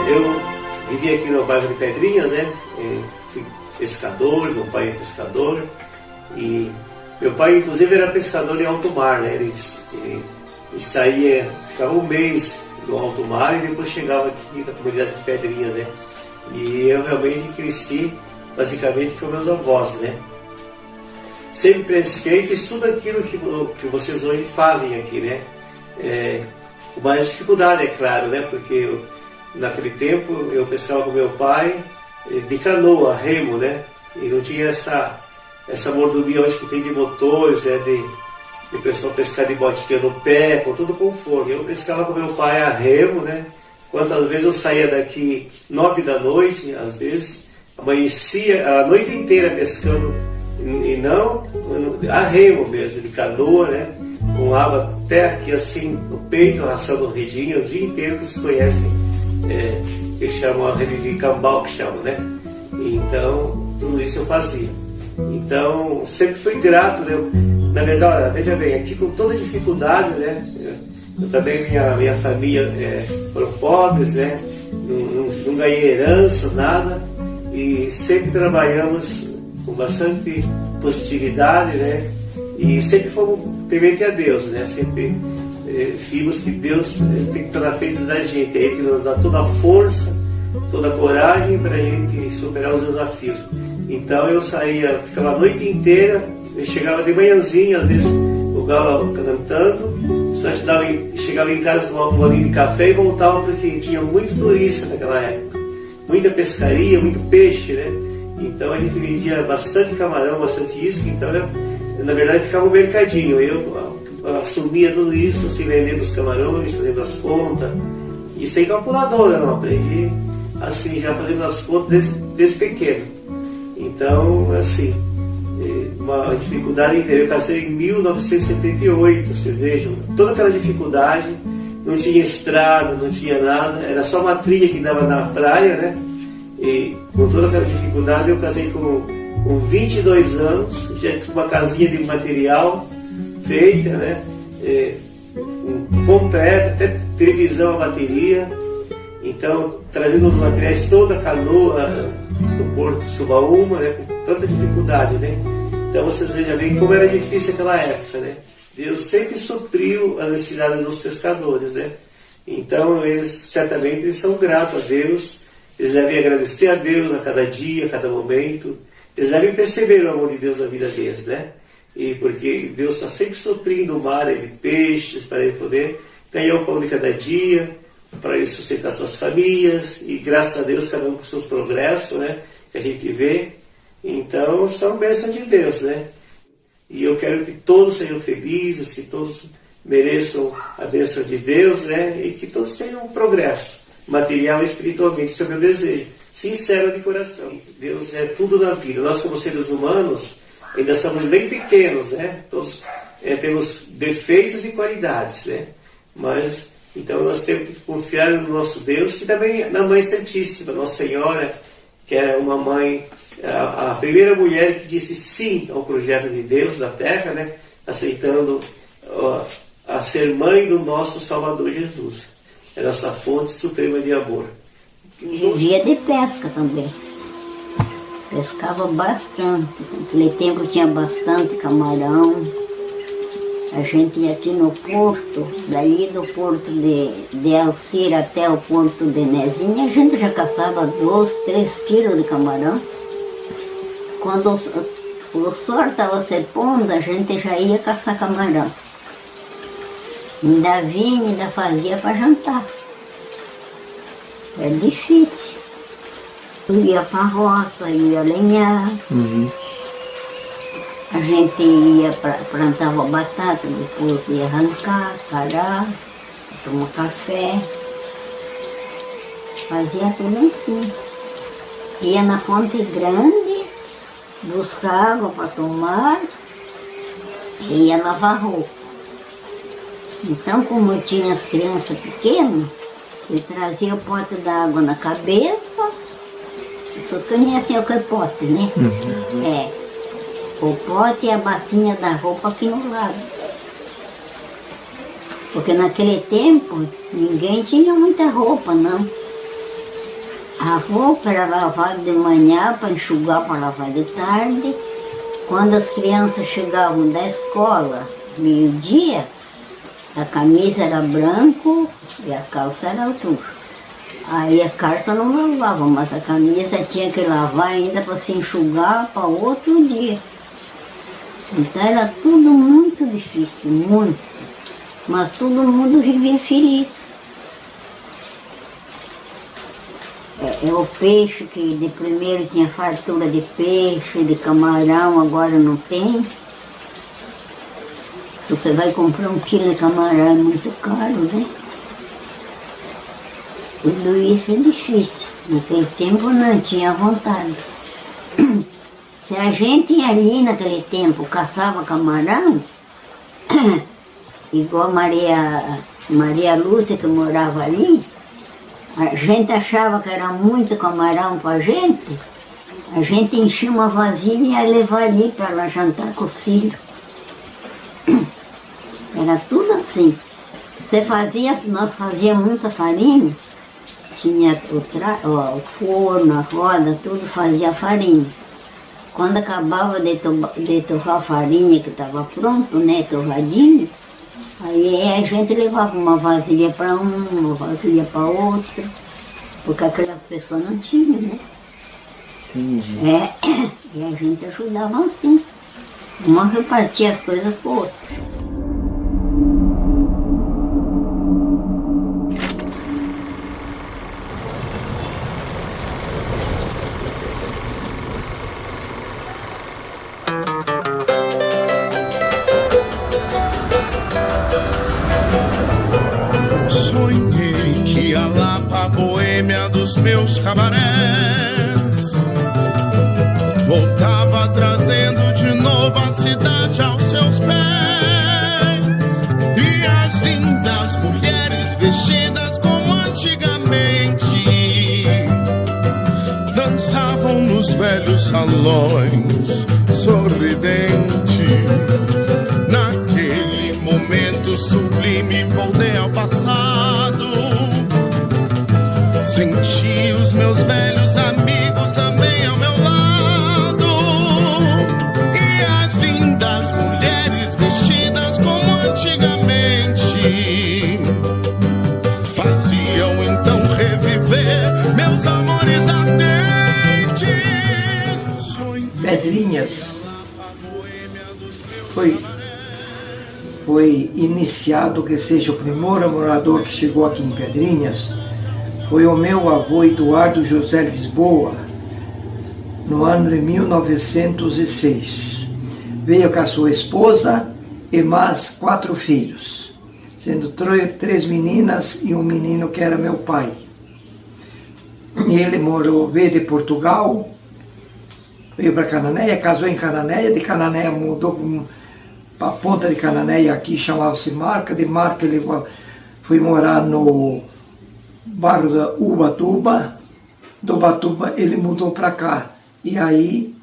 Eu vivia aqui no bairro de Pedrinhas, né? Fui pescador, meu pai é pescador. E meu pai, inclusive, era pescador em alto mar, né? Ele saía, ficava um mês no alto mar e depois chegava aqui na comunidade de Pedrinhas, né? E eu realmente cresci, basicamente, com meus avós, né? Sempre pesquei e fiz tudo aquilo que vocês hoje fazem aqui, né? Com mais dificuldade, é claro, né? Porque naquele tempo eu pescava com meu pai de canoa, remo, né? E não tinha essa mordomia hoje que tem de motores, né? De pessoal pescar de botinha no pé, com todo conforto. Eu pescava com meu pai a remo, né? Quantas vezes eu saía daqui 9 da noite, às vezes amanhecia a noite inteira pescando, e não a remo mesmo, de canoa, né? Com água até aqui assim no peito, ração redinha, o dia inteiro, que vocês conhecem, que chamam a rede de cambal, que chamam, né? Então, tudo isso eu fazia. Então, sempre fui grato, né? Na verdade, veja bem, aqui com toda dificuldade, né? Eu também, minha família foram pobres, né? Não ganhei herança, nada. E sempre trabalhamos com bastante positividade, né? E sempre fomos temente a Deus, né? Sempre vimos que Deus tem que estar na frente da gente. É Ele que nos dá toda a força, toda a coragem para a gente superar os desafios. Então eu saía, ficava a noite inteira, eu chegava de manhãzinha, às vezes jogava cantando, só chegava em casa com um bolinho de café e voltava, porque tinha muito turista naquela época, muita pescaria, muito peixe, né? Então a gente vendia bastante camarão, bastante isca, então na verdade ficava um mercadinho. Eu assumia tudo isso, assim, vendendo os camarões, fazendo as contas, e sem calculadora, não, aprendi assim, já fazendo as contas desde pequeno. Então, assim, uma dificuldade inteira. Eu casei em 1978, você veja, toda aquela dificuldade, não tinha estrada, não tinha nada, era só uma trilha que dava na praia, né? E com toda aquela dificuldade eu casei com 22 anos, já tinha uma casinha de material feita, né? Completa, até televisão, a bateria. Então, trazendo os materiais, toda a canoa do Porto de Subaúma, né? Com tanta dificuldade, né? Então vocês vejam bem como era difícil aquela época, né? Deus sempre supriu a necessidade dos pescadores, né? Então eles certamente eles são gratos a Deus, eles devem agradecer a Deus a cada dia, a cada momento, eles devem perceber o amor de Deus na vida deles, né? E porque Deus está sempre suprindo o mar de peixes para ele poder ganhar o pão de cada dia, para ele sustentar suas famílias, e graças a Deus cada um com seus progressos, né? Que a gente vê. Então são bênçãos de Deus, né? E eu quero que todos sejam felizes, que todos mereçam a bênção de Deus, né? E que todos tenham um progresso material e espiritualmente. Esse é o meu desejo, sincero de coração. Deus é tudo na vida. Nós, como seres humanos, ainda somos bem pequenos, né? Todos temos defeitos e qualidades, né? Mas, então, nós temos que confiar no nosso Deus e também na Mãe Santíssima, Nossa Senhora, que é uma mãe, a primeira mulher que disse sim ao projeto de Deus na Terra, né? Aceitando a ser mãe do nosso Salvador Jesus. É a nossa fonte suprema de amor. Vivia de pesca também. Pescava bastante. Naquele tempo tinha bastante camarão. A gente ia aqui no porto, dali do porto de Alcira até o porto de Nezinha, a gente já caçava 2, 3 quilos de camarão. Quando o sol estava se pondo, a gente já ia caçar camarão. Ainda vinha, ainda fazia para jantar. É difícil. Eu ia para a roça, ia lenhar. A gente ia, plantava batata, depois ia arrancar, parar, tomar café. Fazia tudo assim. Ia na fonte grande, buscar água para tomar e ia lavar roupa. Então, como eu tinha as crianças pequenas, eu trazia o pote d'água na cabeça. Vocês conhecem o que é pote, né? O pote e a bacinha da roupa aqui no lado. Porque naquele tempo ninguém tinha muita roupa, não. A roupa era lavada de manhã para enxugar para lavar de tarde. Quando as crianças chegavam da escola, meio-dia, a camisa era branco e a calça era turva. Aí a calça não lavava, mas a camisa tinha que lavar ainda para se enxugar para outro dia. Então era tudo muito difícil, muito. Mas todo mundo vivia feliz. É o peixe que de primeiro tinha fartura de peixe, de camarão, agora não tem. Se você vai comprar 1 quilo de camarão é muito caro, né? Tudo isso é difícil. Naquele tempo não tinha vontade. Se a gente ali naquele tempo caçava camarão, igual Maria Lúcia que morava ali, a gente achava que era muito camarão para a gente enchia uma vasilha e ia levar ali para ela jantar com os filhos. Era tudo assim. Nós fazíamos muita farinha, tinha o forno, a roda, tudo fazia farinha. Quando acabava de torrar a farinha que estava pronto, né, torradinho, aí a gente levava uma vasilha para uma vasilha para outra, porque aquelas pessoas não tinham, né? Entendi. E a gente ajudava assim. Uma repartia as coisas para outra. Sonhei que ia lá pra boêmia dos meus cabarés, voltava trazendo de novo a cidade aos seus pés, e as lindas mulheres vestidas como antigamente dançavam nos velhos salões sorridentes. Naquele momento sublime voltei ao passado, senti os meus velhos amigos também ao meu lado, e as lindas mulheres vestidas como antigamente faziam então reviver meus amores ardentes. Pedrinhas foi iniciado, que seja o primeiro morador que chegou aqui em Pedrinhas, foi o meu avô Eduardo José Lisboa, no ano de 1906. Veio com a sua esposa e mais 4 filhos, sendo 3 meninas e um menino que era meu pai. Ele veio de Portugal, veio para Cananéia, casou em Cananéia, de Cananéia mudou para a ponta de Cananéia, aqui chamava-se Marca, de Marca ele foi morar no bairro da Ubatuba, do Ubatuba ele mudou para cá, e aí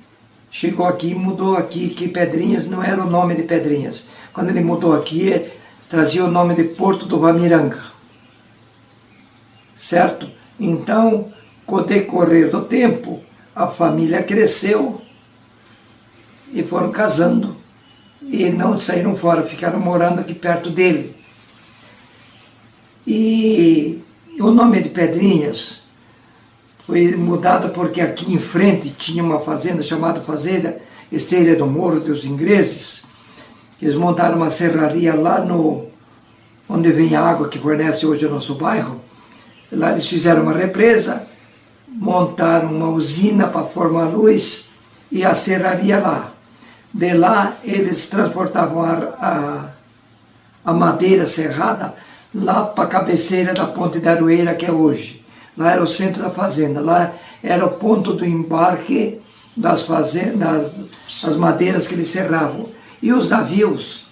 chegou aqui, mudou aqui, que Pedrinhas não era o nome de Pedrinhas. Quando ele mudou aqui, trazia o nome de Porto do Vamiranga, certo? Então, com o decorrer do tempo, a família cresceu e foram casando, e não saíram fora, ficaram morando aqui perto dele. E o nome de Pedrinhas foi mudado porque aqui em frente tinha uma fazenda chamada Fazenda Esteira do Morro dos Ingleses. Eles montaram uma serraria lá onde vem a água que fornece hoje o nosso bairro. Lá eles fizeram uma represa, montaram uma usina para formar luz e a serraria lá. De lá eles transportavam a madeira serrada lá para a cabeceira da Ponte da Aroeira, que é hoje. Lá era o centro da fazenda, lá era o ponto do embarque das fazendas, as madeiras que eles serravam. E os navios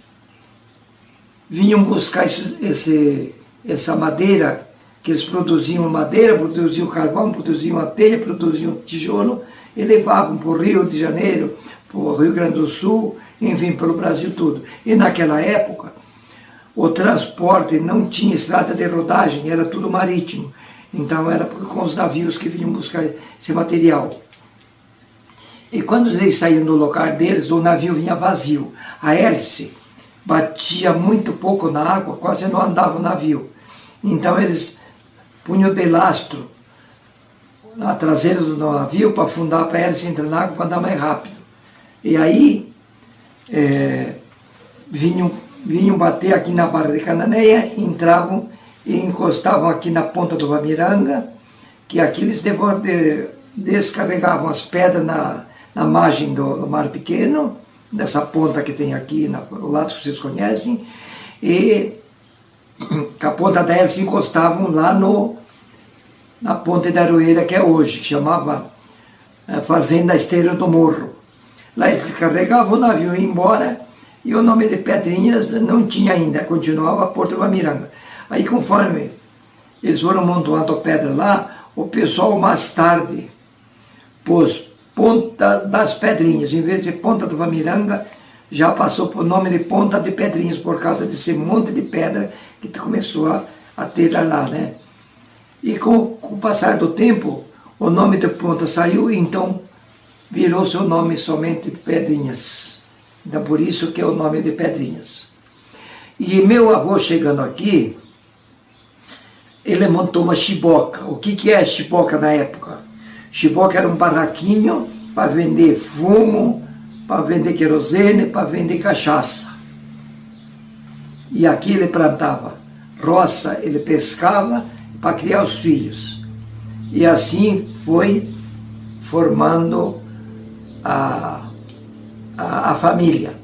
vinham buscar essa madeira, que eles produziam madeira, produziam carvão, produziam a telha, produziam tijolo, e levavam para o Rio de Janeiro, para o Rio Grande do Sul, enfim, pelo Brasil todo. E naquela época, o transporte não tinha estrada de rodagem, era tudo marítimo. Então era com os navios que vinham buscar esse material. E quando eles saíam do local deles, o navio vinha vazio. A hélice batia muito pouco na água, quase não andava o navio. Então eles punham de lastro na traseira do navio para afundar, para a hélice entrar na água para andar mais rápido. E aí vinham bater aqui na Barra de Cananéia, entravam e encostavam aqui na ponta do Guamiranga, que aqui eles descarregavam as pedras na margem do Mar Pequeno, nessa ponta que tem aqui, no lado que vocês conhecem, e com a ponta da hélice encostavam lá na Ponte da Aroeira, que é hoje, que chamava Fazenda Esteira do Morro. Lá eles descarregavam o navio e ia embora, e o nome de Pedrinhas não tinha ainda, continuava Porto Guamiranga. Aí, conforme eles foram montando a pedra lá, o pessoal mais tarde pôs Ponta das Pedrinhas, em vez de Ponta do Guamiranga, já passou por nome de Ponta de Pedrinhas, por causa desse monte de pedra que começou a ter lá, né? E com o passar do tempo, o nome de Ponta saiu, então virou seu nome somente Pedrinhas. Então por isso que é o nome de Pedrinhas. E meu avô chegando aqui, ele montou uma chiboca. O que é chiboca na época? Chiboca era um barraquinho para vender fumo, para vender querosene, para vender cachaça. E aqui ele plantava roça, ele pescava para criar os filhos. E assim foi formando a família.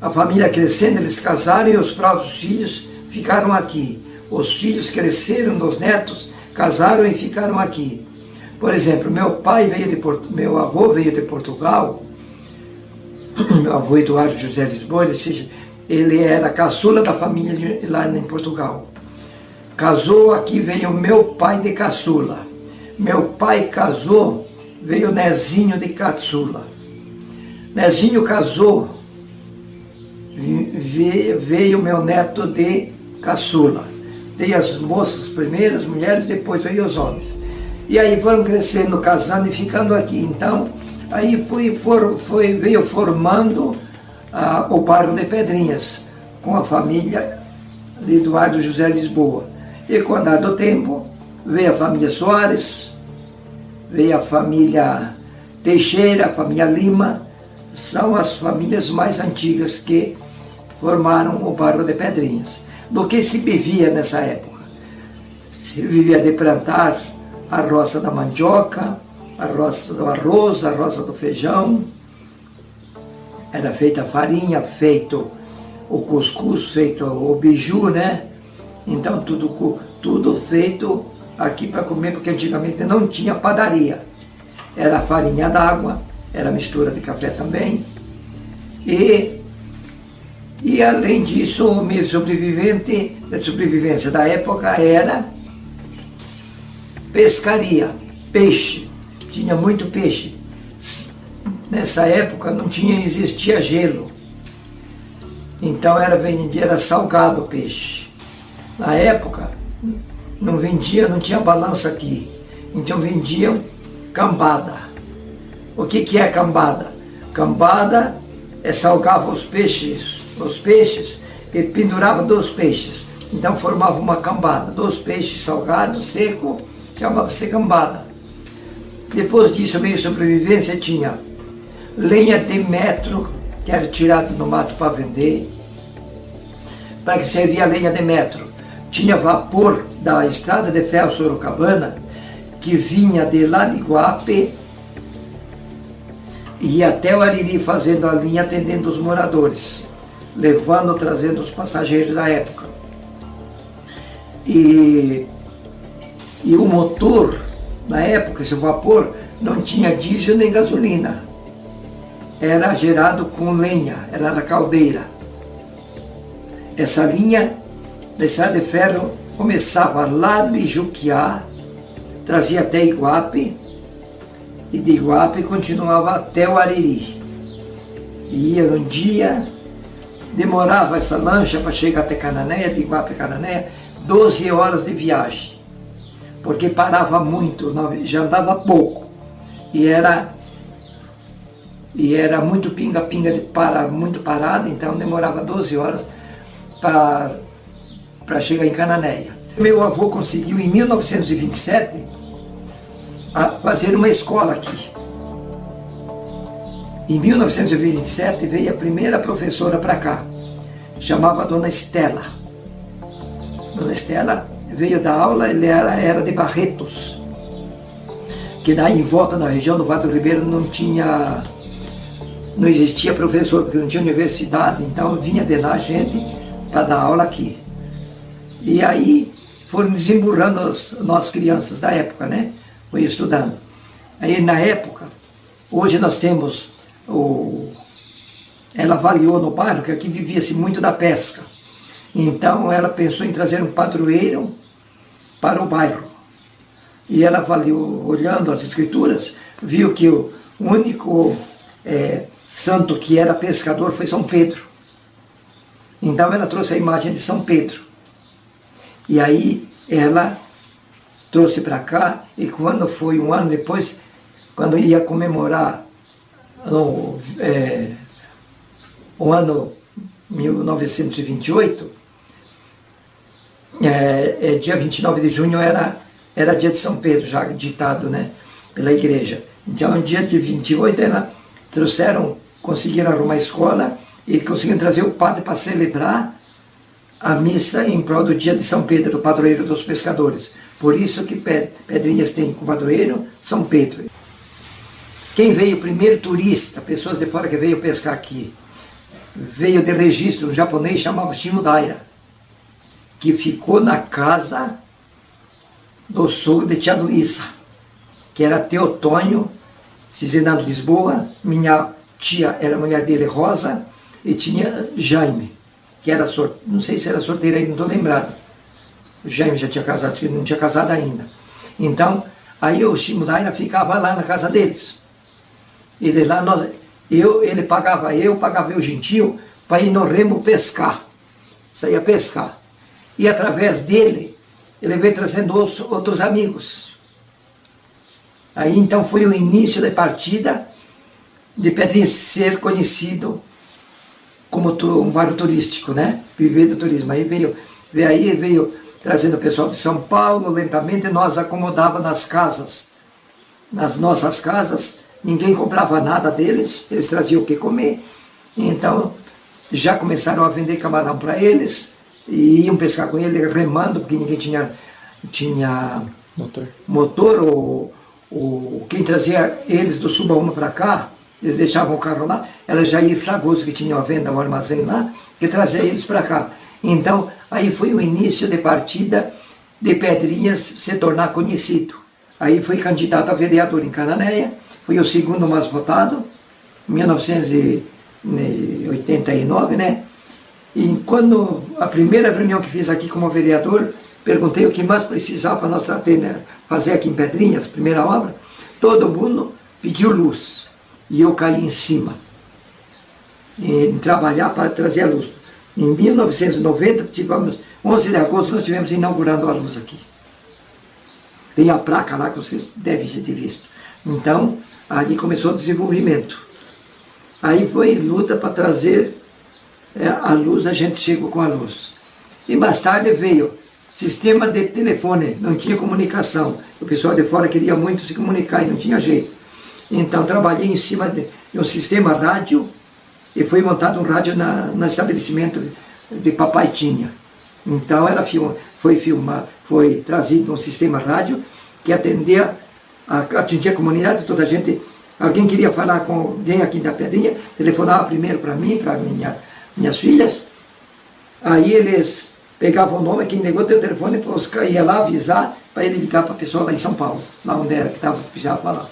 A família crescendo, eles casaram e os próprios filhos ficaram aqui. Os filhos cresceram, os netos casaram e ficaram aqui. Por exemplo, meu avô veio de Portugal, meu avô Eduardo José Lisboa, ele era caçula da família lá em Portugal. Casou, aqui veio meu pai de caçula. Meu pai casou, veio Nezinho de caçula. Nezinho casou, veio meu neto de caçula. Veio as moças primeiro, as mulheres, depois veio os homens. E aí foram crescendo, casando e ficando aqui. Então, aí veio formando o bairro de Pedrinhas, com a família de Eduardo José Lisboa. E com o andar do tempo, veio a família Soares, veio a família Teixeira, a família Lima, são as famílias mais antigas que formaram o bairro de Pedrinhas. Do que se vivia nessa época? Se vivia de plantar a roça da mandioca, a roça do arroz, a roça do feijão. Era feita a farinha, feito o cuscuz, feito o biju, né? Então tudo feito aqui para comer, porque antigamente não tinha padaria. Era farinha d'água, era mistura de café também. E além disso, o meio de sobrevivência da época era pescaria, peixe. Tinha muito peixe. Nessa época não existia gelo. Então era salgado o peixe. Na época não tinha balança aqui. Então vendiam cambada. O que é cambada? Cambada salgava os peixes e pendurava 2 peixes. Então formava uma cambada, 2 peixes salgados, seco, chamava-se cambada. Depois disso, meio sobrevivência, tinha lenha de metro, que era tirada do mato para vender. Para que servia a lenha de metro? Tinha vapor da estrada de ferro Sorocabana, que vinha de lá de Iguape, e ia até o Ariri fazendo a linha, atendendo os moradores, trazendo os passageiros da época. E o motor, na época, esse vapor, não tinha diesel nem gasolina. Era gerado com lenha, era da caldeira. Essa linha da estrada de ferro começava lá de Juquiá, trazia até Iguape, e de Iguape continuava até o Ariri. E ia um dia, demorava essa lancha para chegar até Cananéia, de Iguape a Cananéia, 12 horas de viagem. porque parava muito, já andava pouco. E era muito pinga-pinga, muito parado, então demorava 12 horas para chegar em Cananéia. Meu avô conseguiu, em 1927, fazer uma escola aqui. Em 1927 veio a primeira professora para cá, chamava Dona Estela. Dona Estela veio dar aula, ele era de Barretos, que daí em volta na região do Vale do Ribeiro não existia professor, porque não tinha universidade, então vinha de lá gente para dar aula aqui. E aí foram desemburrando nós crianças da época, né? Foi estudando. Aí na época, hoje nós temos ela avaliou no bairro que aqui vivia-se muito da pesca. Então ela pensou em trazer um padroeiro para o bairro. E ela avaliou, olhando as escrituras, viu que o único santo que era pescador foi São Pedro. Então ela trouxe a imagem de São Pedro. E aí ela trouxe para cá, e quando foi um ano depois, quando ia comemorar o ano 1928, dia 29 de junho era dia de São Pedro, já ditado, né, pela igreja. Então, no dia de 28, conseguiram arrumar a escola e conseguiram trazer o padre para celebrar a missa em prol do dia de São Pedro, o padroeiro dos pescadores. Por isso que Pedrinhas tem como padroeiro São Pedro. Quem veio primeiro turista, pessoas de fora que veio pescar aqui, veio de registro, um japonês chamado Shimudaira, que ficou na casa do sogro de Tia Luísa, que era Teotônio, Cizinando Lisboa. Minha tia era a mulher dele, Rosa, e tinha Jaime, que era, não sei se era solteiro ainda, não estou lembrado. O Jaime já tinha casado, acho que ele não tinha casado ainda. Então, aí o Shimudaira ficava lá na casa deles. E de lá ele pagava eu o gentil para ir no remo pescar. Saía pescar. E através dele, ele veio trazendo outros amigos. Aí então foi o início da partida de Pedrinhas ser conhecido como um bairro turístico, né? Viver do turismo. Aí veio trazendo o pessoal de São Paulo, lentamente nós acomodávamos nas casas. Nas nossas casas, ninguém comprava nada deles, eles traziam o que comer. Então, já começaram a vender camarão para eles, e iam pescar com ele remando, porque ninguém tinha motor ou quem trazia eles do Subaúma para cá, eles deixavam o carro lá, era Jair Fragoso, que tinha a venda, um armazém lá, que trazia eles para cá. Então, aí foi o início de partida de Pedrinhas se tornar conhecido. Aí foi candidato a vereador em Cananéia, foi o segundo mais votado, em 1989, né? E quando a primeira reunião que fiz aqui como vereador, perguntei o que mais precisava para nós fazer aqui em Pedrinhas, primeira obra, todo mundo pediu luz, e eu caí em cima, em trabalhar para trazer a luz. Em 1990, 11 de agosto, nós estivemos inaugurando a luz aqui. Tem a placa lá que vocês devem ter visto. Então, ali começou o desenvolvimento. Aí foi luta para trazer a luz, a gente chegou com a luz. E mais tarde veio sistema de telefone, não tinha comunicação. O pessoal de fora queria muito se comunicar e não tinha jeito. Então trabalhei em cima de um sistema rádio e foi montado um rádio no estabelecimento de papai tinha. Então foi trazido um sistema rádio que atendia a comunidade, toda a gente. Alguém queria falar com alguém aqui da Pedrinha, telefonava primeiro para mim, para minhas filhas. Aí eles pegavam o nome, quem negou o telefone, ia lá avisar para ele ligar para a pessoa lá em São Paulo, lá onde era que precisava falar.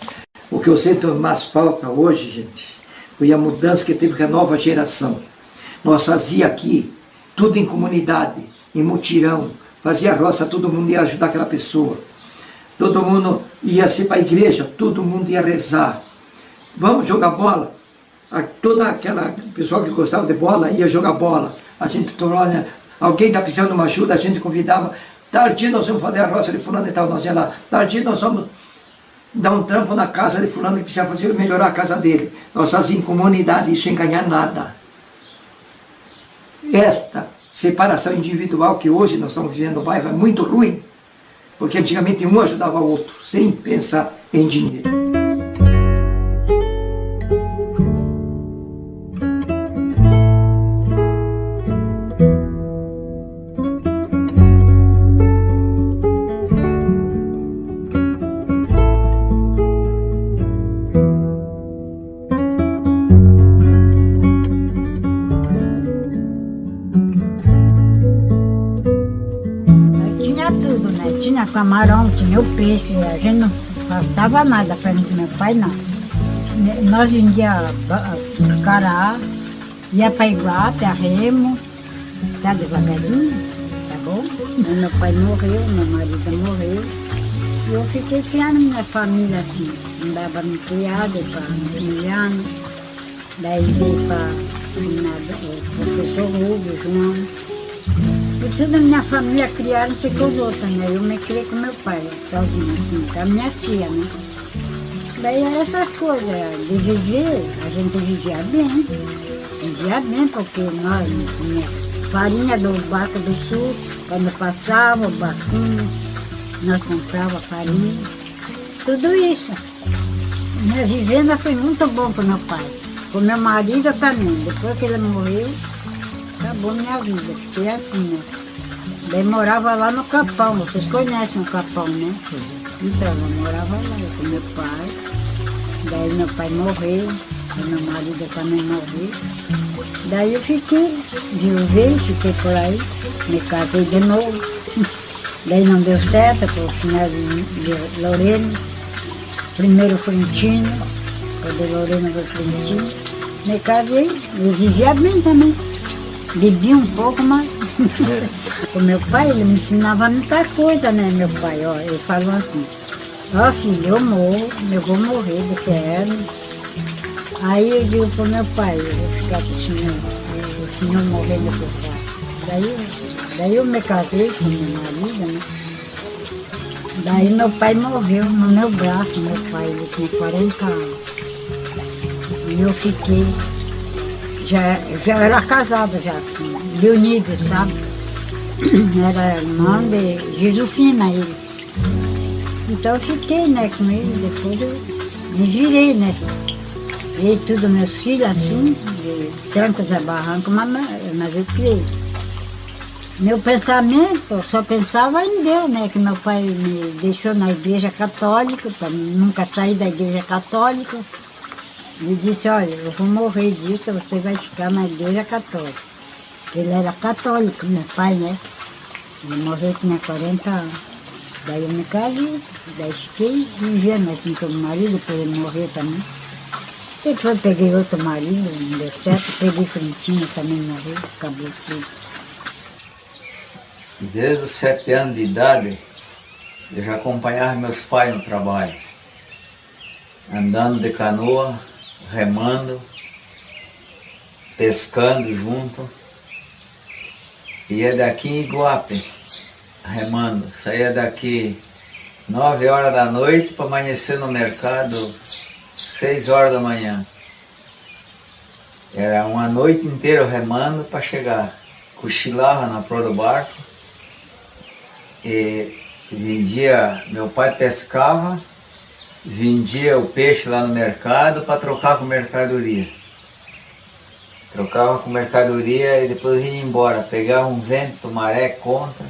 O que eu sinto mais falta hoje, gente, foi a mudança que teve com a nova geração. Nós fazia aqui tudo em comunidade, em mutirão, fazia roça, todo mundo ia ajudar aquela pessoa. Todo mundo ia ser para a igreja, todo mundo ia rezar. Vamos jogar bola? Toda aquela pessoal que gostava de bola ia jogar bola. A gente, olha, alguém está precisando de uma ajuda, a gente convidava Tarde nós vamos fazer a roça de fulano e tal, nós ia lá. Tarde nós vamos dar um trampo na casa de fulano que precisa fazer melhorar a casa dele. Nós fazíamos comunidade, isso sem ganhar nada. Esta separação individual que hoje nós estamos vivendo no bairro é muito ruim, porque antigamente um ajudava o outro, sem pensar em dinheiro. Tinha camarão, tinha o peixe, a gente não faltava nada para meu pai não. Nós vendíamos cará, ia para Iguape, a remo, tá devagarzinho, tá bom? Meu pai morreu, meu marido morreu, e eu fiquei criando minha família assim, andava me criada para Emiliano, daí veio para o professor Rubio, João. E toda a minha família criaram-se com os outros, né? Eu me criei com meu pai, sozinho, assim, com as minhas tias, né? Daí eram essas coisas, de viver, a gente vivia bem, porque nós tínhamos farinha do barco do sul, quando passava o barquinho, nós comprávamos farinha, tudo isso. Minha vivenda foi muito bom para meu pai, com meu marido também, depois que ele morreu, acabou minha vida, fiquei assim, né? Daí morava lá no Capão, vocês conhecem o Capão, né? Então, eu morava lá com meu pai. Daí meu pai morreu, e meu marido também morreu. Daí eu fiquei, viuvei, fiquei por aí, me casei de novo. Daí não deu certo, com o senhor de Lorena, primeiro Frentino, o de Lorena do Frentino. Me casei e vivia bem também. Bebi um pouco, mas o meu pai, ele me ensinava muita coisa, né, meu pai, ó, ele falou assim, ó filho, eu vou morrer desse ano. Aí eu digo pro meu pai, eu vou ficar com o senhor morrendo por pai. Daí eu me casei com meu marido, né, daí meu pai morreu no meu braço, meu pai, ele tinha 40 anos, e eu fiquei. Já era casada já com Leonidas, sabe? Era irmã de Josefina, ele. Então eu fiquei, né, com ele, depois eu me virei, né? Criei tudo meus filhos assim, de trancos a barranco, mas eu criei. Meu pensamento, eu só pensava em Deus, né? Que meu pai me deixou na igreja católica, para nunca sair da igreja católica. Ele disse, olha, eu vou morrer disso, você vai ficar na igreja católica. Ele era católico, meu pai, né? Ele morreu, tinha 40 anos. Daí eu me casei, daí fiquei vivendo assim com o marido, depois ele morreu também. Depois peguei outro marido, não deu certo, peguei Frentinho, também morreu, acabou tudo. Desde os 7 anos de idade, eu já acompanhava meus pais no trabalho, andando de canoa, remando, pescando junto. Ia daqui em Iguape, remando. Saía daqui 9 horas da noite para amanhecer no mercado 6 horas da manhã. Era uma noite inteira remando para chegar. Cochilava na proa do barco e vendia, meu pai pescava, vendia o peixe lá no mercado para trocar com mercadoria. Trocava com mercadoria e depois vinha embora. Pegava um vento, maré contra.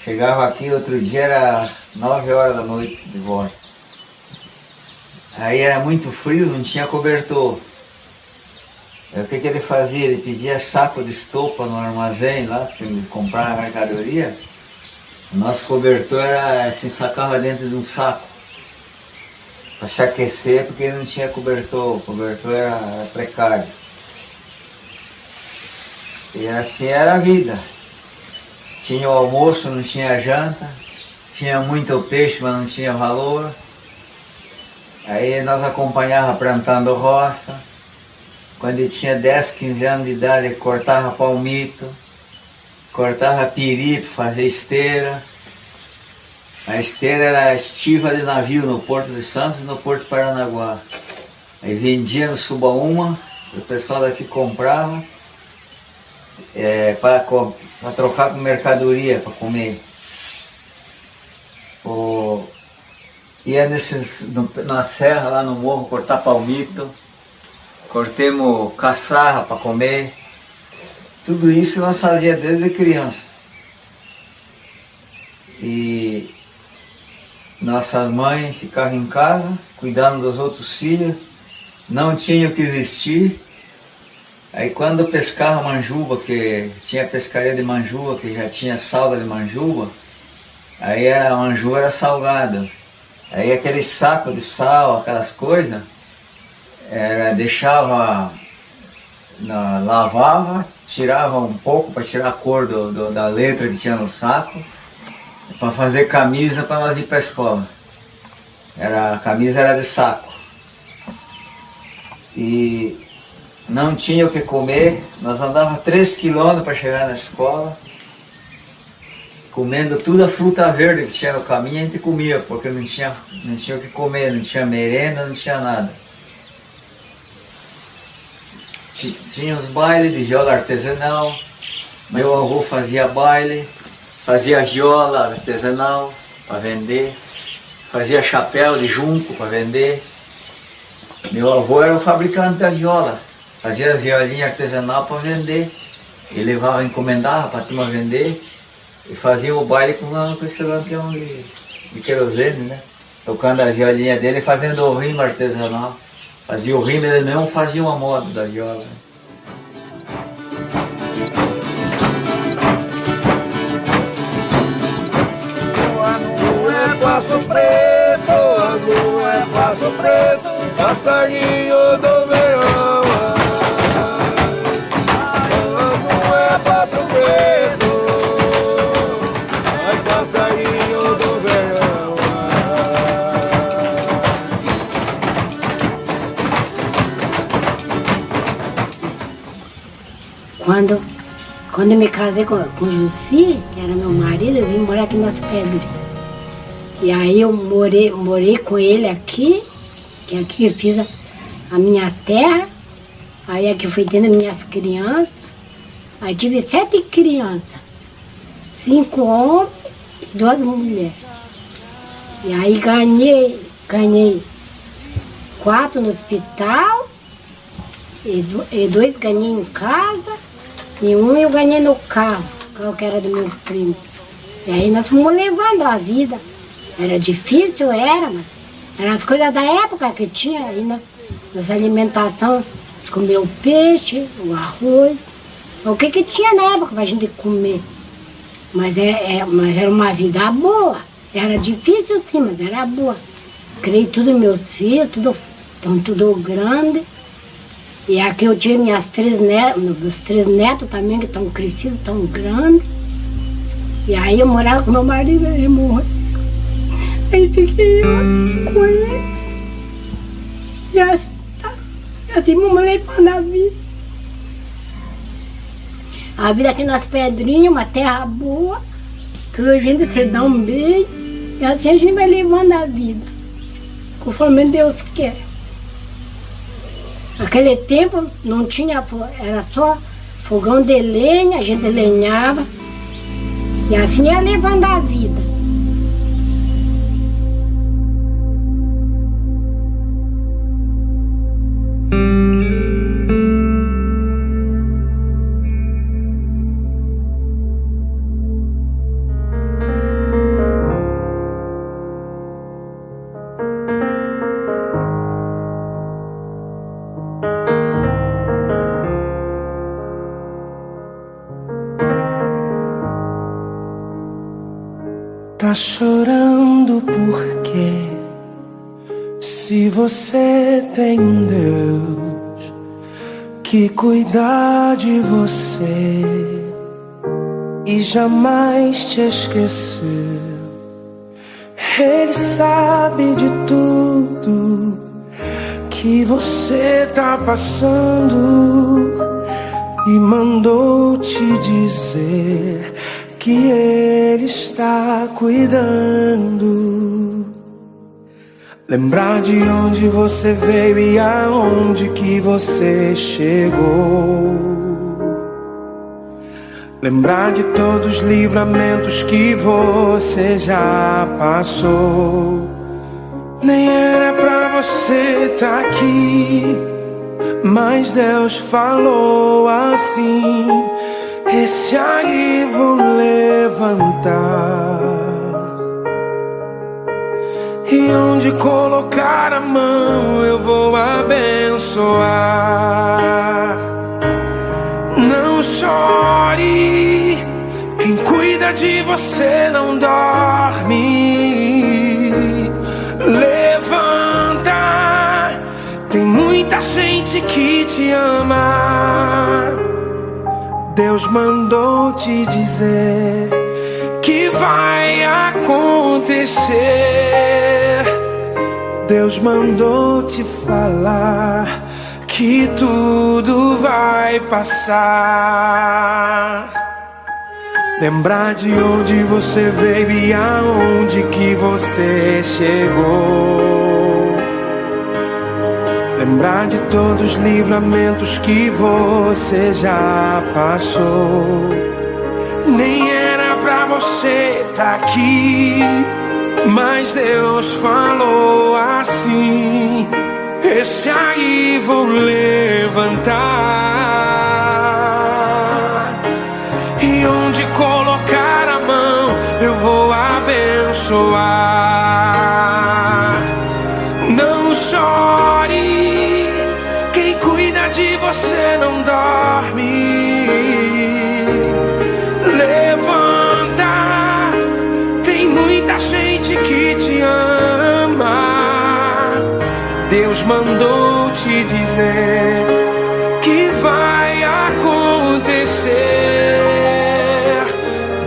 Chegava aqui, outro dia era 9 horas da noite de volta. Aí era muito frio, não tinha cobertor. Aí, o que ele fazia? Ele pedia saco de estopa no armazém lá, para ele comprar a mercadoria. O nosso cobertor era assim, sacava dentro de um saco para se aquecer, porque não tinha cobertor, o cobertor era precário. E assim era a vida. Tinha o almoço, não tinha janta, tinha muito peixe, mas não tinha valor. Aí nós acompanhávamos plantando roça. Quando ele tinha 10, 15 anos de idade, ele cortava palmito. cortava piri para fazer esteira. A esteira era estiva de navio no Porto de Santos e no Porto de Paranaguá. Aí vendia no Subaúma, o pessoal daqui comprava para trocar com mercadoria, para comer. Ia na serra, lá no morro, cortar palmito, cortemos caçarra para comer. Tudo isso nós fazíamos desde criança. E nossas mães ficavam em casa, cuidando dos outros filhos, não tinham o que vestir. Aí quando pescava manjuba, que tinha pescaria de manjuba, que já tinha salga de manjuba, aí a manjuba era salgada. Aí aquele saco de sal, aquelas coisas, deixava, lavava, tirava um pouco para tirar a cor da letra que tinha no saco, para fazer camisa para nós ir para a escola. A camisa era de saco. E não tinha o que comer, nós andávamos 3 quilômetros para chegar na escola, comendo toda a fruta verde que tinha no caminho, a gente comia, porque não tinha o que comer, não tinha merenda, não tinha nada. Tinha os bailes de viola artesanal, meu avô fazia baile, fazia viola artesanal para vender, fazia chapéu de junco para vender. Meu avô era o fabricante da viola, fazia as violinhas artesanal para vender. Ele levava, encomendava para a turma vender e fazia o baile com esse lampião de querosene, né? Tocando a violinha dele e fazendo o rimo artesanal. Fazia o rimo, ele não fazia uma moda da viola. Passo Preto, azul é Passo Preto, passarinho do verão. Azul é Passo Preto, ai passarinho do verão. Quando eu me casei com o Jussi, que era meu marido, eu vim morar aqui nas Pedras. E aí eu morei com ele aqui, que aqui eu fiz a minha terra, aí aqui fui tendo minhas crianças, aí tive 7 crianças, 5 homens e 2 mulheres. E aí ganhei 4 no hospital, e 2 ganhei em casa, e 1 eu ganhei no carro, o carro que era do meu primo. E aí nós fomos levando a vida. Era difícil, mas eram as coisas da época que tinha aí nessa alimentação. Nós comíamos o peixe, o arroz, o que tinha na época pra gente comer. Mas era uma vida boa. Era difícil sim, mas era boa. Criei todos meus filhos, estão tudo grande. E aqui eu tive meus 3 netos também, que estão crescidos, estão grandes. E aí eu morava com meu marido, ele morreu. Aí fiquei eu com eles. E assim vamos levando a vida. A vida aqui nas Pedrinhas, uma terra boa. Toda a gente se dá um beijo. E assim a gente vai levando a vida. Conforme Deus quer. Naquele tempo não tinha, era só fogão de lenha, a gente lenhava. E assim ia levando a vida. Tá chorando por quê? Se você tem um Deus que cuida de você e jamais te esqueceu, Ele sabe de tudo que você tá passando. e mandou te dizer que Ele está cuidando. Lembrar de onde você veio e aonde que você chegou. Lembrar de todos os livramentos que você já passou. Nem era pra você estar aqui, mas Deus falou assim: esse aí vou levantar. E onde colocar a mão eu vou abençoar. Não chore, quem cuida de você não dorme. Levanta, tem muita gente que te ama. Deus mandou te dizer que vai acontecer. Deus mandou te falar que tudo vai passar. Lembrar de onde você veio e aonde que você chegou. Lembrar de todos os livramentos que você já passou. Nem era pra você estar aqui, mas Deus falou assim: esse aí vou levantar. E onde colocar a mão eu vou abençoar. Não chore, quem cuida de você não dorme. Levanta, tem muita gente que te ama. Deus mandou te dizer que vai acontecer.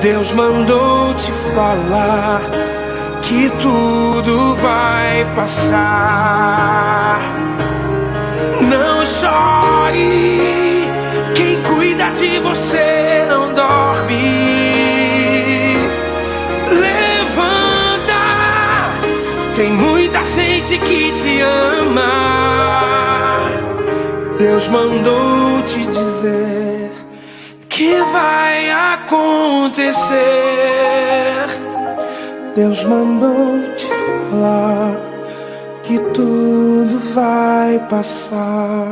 Deus mandou te falar que tudo vai passar. Não chore, quem cuida de você não dorme. Levanta, tem muita gente que te ama. Deus mandou te dizer que vai acontecer. Deus mandou te falar que tudo vai passar.